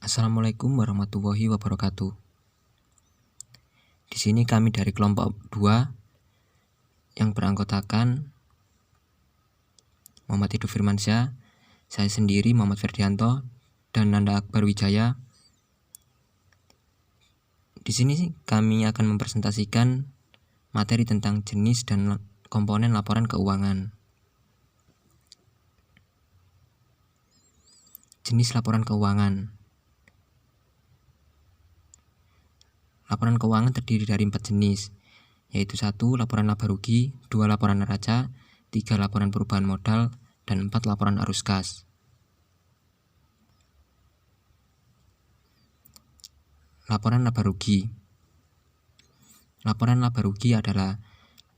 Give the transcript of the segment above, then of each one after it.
Assalamualaikum warahmatullahi wabarakatuh. Di sini kami dari kelompok 2 yang beranggotakan Muhammad Hidup Firmansyah, saya sendiri Muhammad Ferdianto, dan Nanda Akbar Wijaya. Di sini kami akan mempresentasikan materi tentang jenis dan komponen laporan keuangan. Jenis laporan keuangan. Laporan keuangan terdiri dari 4 jenis, yaitu 1. Laporan laba rugi, 2. Laporan neraca, 3. Laporan perubahan modal, dan 4. Laporan arus kas. Laporan laba rugi. Laporan laba rugi adalah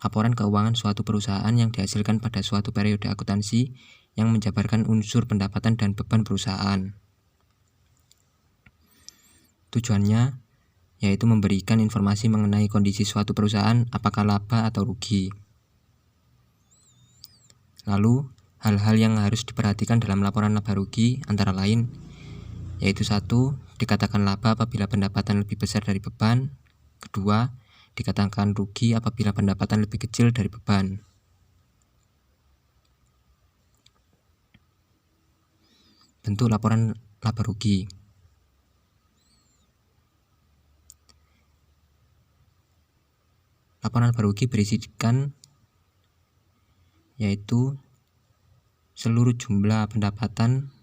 laporan keuangan suatu perusahaan yang dihasilkan pada suatu periode akuntansi yang menjabarkan unsur pendapatan dan beban perusahaan. Tujuannya yaitu memberikan informasi mengenai kondisi suatu perusahaan, apakah laba atau rugi. Lalu, hal-hal yang harus diperhatikan dalam laporan laba rugi antara lain yaitu 1. Dikatakan laba apabila pendapatan lebih besar dari beban. 2. Dikatakan rugi apabila pendapatan lebih kecil dari beban. Bentuk laporan laba rugi. Laporan laba rugi berisikan yaitu seluruh jumlah pendapatan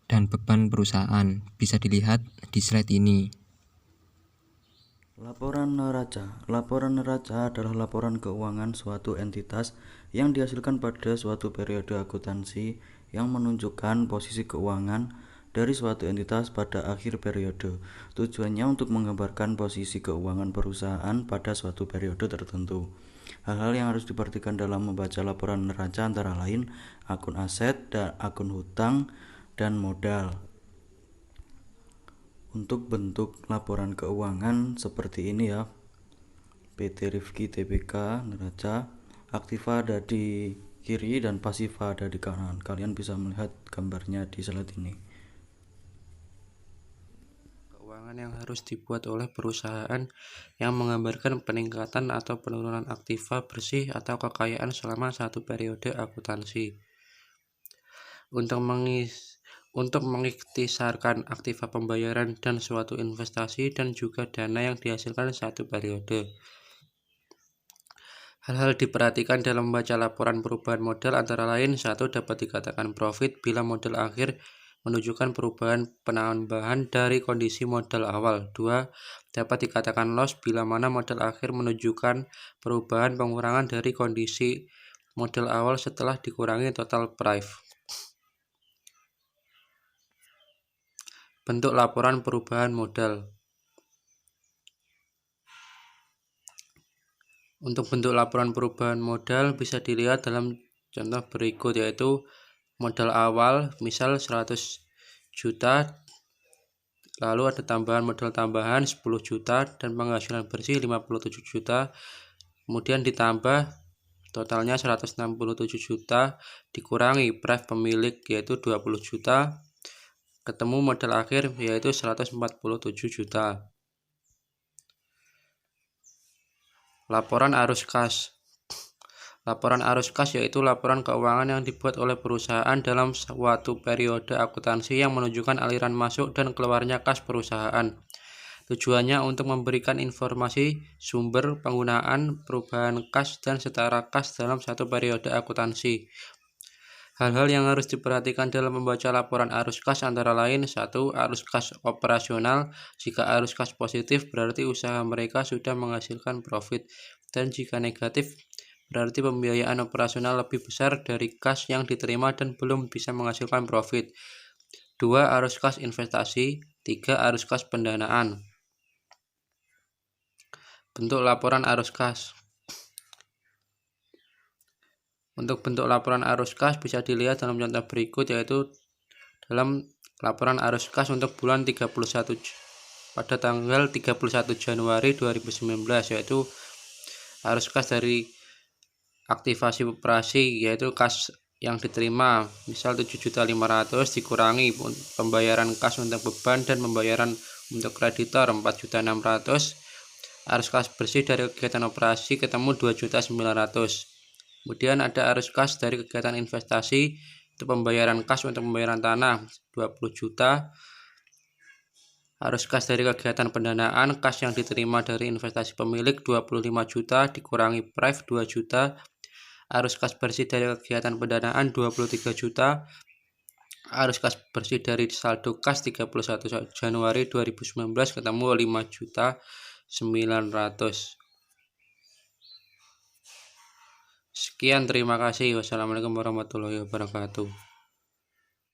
dan beban perusahaan. Bisa dilihat di slide ini. Laporan neraca. Laporan neraca adalah laporan keuangan suatu entitas yang dihasilkan pada suatu periode akuntansi yang menunjukkan posisi keuangan dari suatu entitas pada akhir periode. Tujuannya untuk menggambarkan posisi keuangan perusahaan pada suatu periode tertentu. Hal-hal yang harus diperhatikan dalam membaca laporan neraca antara lain akun aset dan akun hutang dan modal. Untuk bentuk laporan keuangan seperti ini ya, PT Rifki Tbk neraca, aktiva ada di kiri dan pasiva ada di kanan. Kalian bisa melihat gambarnya di slide ini. Keuangan yang harus dibuat oleh perusahaan yang menggambarkan peningkatan atau penurunan aktiva bersih atau kekayaan selama satu periode akuntansi. Untuk mengikhtisarkan aktiva pembayaran dan suatu investasi dan juga dana yang dihasilkan satu periode. Hal-hal diperhatikan dalam membaca laporan perubahan modal antara lain 1. Dapat dikatakan profit bila modal akhir menunjukkan perubahan penambahan dari kondisi modal awal. 2. Dapat dikatakan loss bila mana modal akhir menunjukkan perubahan pengurangan dari kondisi modal awal setelah dikurangi total price. Bentuk laporan perubahan modal. Untuk bentuk laporan perubahan modal bisa dilihat dalam contoh berikut, yaitu modal awal misal 100 juta, lalu ada tambahan modal tambahan 10 juta dan penghasilan bersih 57 juta, kemudian ditambah totalnya 167 juta dikurangi price pemilik yaitu 20 juta, ketemu modal akhir yaitu 147 juta. Laporan arus kas. Laporan arus kas yaitu laporan keuangan yang dibuat oleh perusahaan dalam suatu periode akuntansi yang menunjukkan aliran masuk dan keluarnya kas perusahaan. Tujuannya untuk memberikan informasi sumber penggunaan perubahan kas dan setara kas dalam satu periode akuntansi. Hal-hal yang harus diperhatikan dalam membaca laporan arus kas antara lain 1. Arus kas operasional. Jika arus kas positif berarti usaha mereka sudah menghasilkan profit, dan jika negatif berarti pembiayaan operasional lebih besar dari kas yang diterima dan belum bisa menghasilkan profit. 2. Arus kas investasi. 3. Arus kas pendanaan. Bentuk laporan arus kas. Untuk bentuk laporan arus kas bisa dilihat dalam contoh berikut, yaitu dalam laporan arus kas untuk bulan 31 pada tanggal 31 Januari 2019, yaitu arus kas dari aktivasi operasi yaitu kas yang diterima, misal 7.500.000 dikurangi pembayaran kas untuk beban dan pembayaran untuk kreditor 4.600.000, arus kas bersih dari kegiatan operasi ketemu 2.900.000. Kemudian ada arus kas dari kegiatan investasi, itu pembayaran kas untuk pembayaran tanah 20 juta. Arus kas dari kegiatan pendanaan, kas yang diterima dari investasi pemilik 25 juta dikurangi pref 2 juta. Arus kas bersih dari kegiatan pendanaan 23 juta. Arus kas bersih dari saldo kas 31 Januari 2019 ketemu 5.900.000. Sekian, terima kasih. Wassalamualaikum warahmatullahi wabarakatuh.